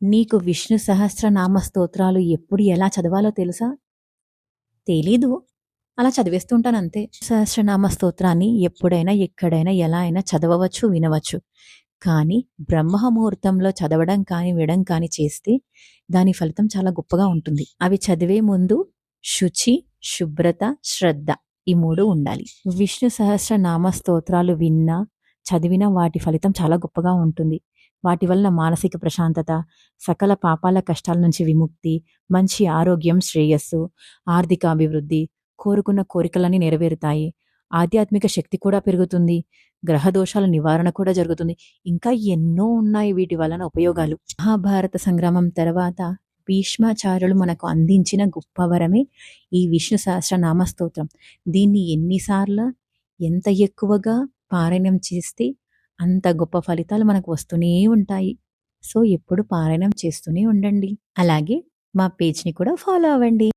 నీకు విష్ణు సహస్రనామ స్తోత్రాలు ఎప్పుడు ఎలా చదవాలో తెలుసా? తెలీదు. అలా చదివేస్తుంటానంతే. సహస్రనామ స్తోత్రాన్ని ఎప్పుడైనా, ఎక్కడైనా, ఎలా అయినా చదవవచ్చు, వినవచ్చు. కానీ బ్రహ్మముహూర్తంలో చదవడం కానీ, వినడం కానీ చేస్తే దాని ఫలితం చాలా గొప్పగా ఉంటుంది. అవి చదివే ముందు శుచి, శుభ్రత, శ్రద్ధ ఈ 3 ఉండాలి. విష్ణు సహస్రనామ స్తోత్రాలు విన్నా, చదివినా వాటి ఫలితం చాలా గొప్పగా ఉంటుంది. వాటి వలన మానసిక ప్రశాంతత, సకల పాపాల కష్టాల నుంచి విముక్తి, మంచి ఆరోగ్యం, శ్రేయస్సు, ఆర్థిక అభివృద్ధి, కోరుకున్న కోరికలన్నీ నెరవేరుతాయి. ఆధ్యాత్మిక శక్తి కూడా పెరుగుతుంది. గ్రహ దోషాల నివారణ కూడా జరుగుతుంది. ఇంకా ఎన్నో ఉన్నాయి వీటి వలన ఉపయోగాలు. మహాభారత సంగ్రామం తర్వాత భీష్మాచార్యులు మనకు అందించిన గొప్ప వరమే ఈ విష్ణు సహస్రనామ స్తోత్రం. దీన్ని ఎన్నిసార్లు, ఎంత ఎక్కువగా పారాయణం చేస్తే అంత గొప్ప ఫలితాలు మనకు వస్తూనే ఉంటాయి. సో ఎప్పుడు పారాయణం చేస్తూనే ఉండండి. అలాగే మా పేజ్‌ని కూడా ఫాలో అవ్వండి.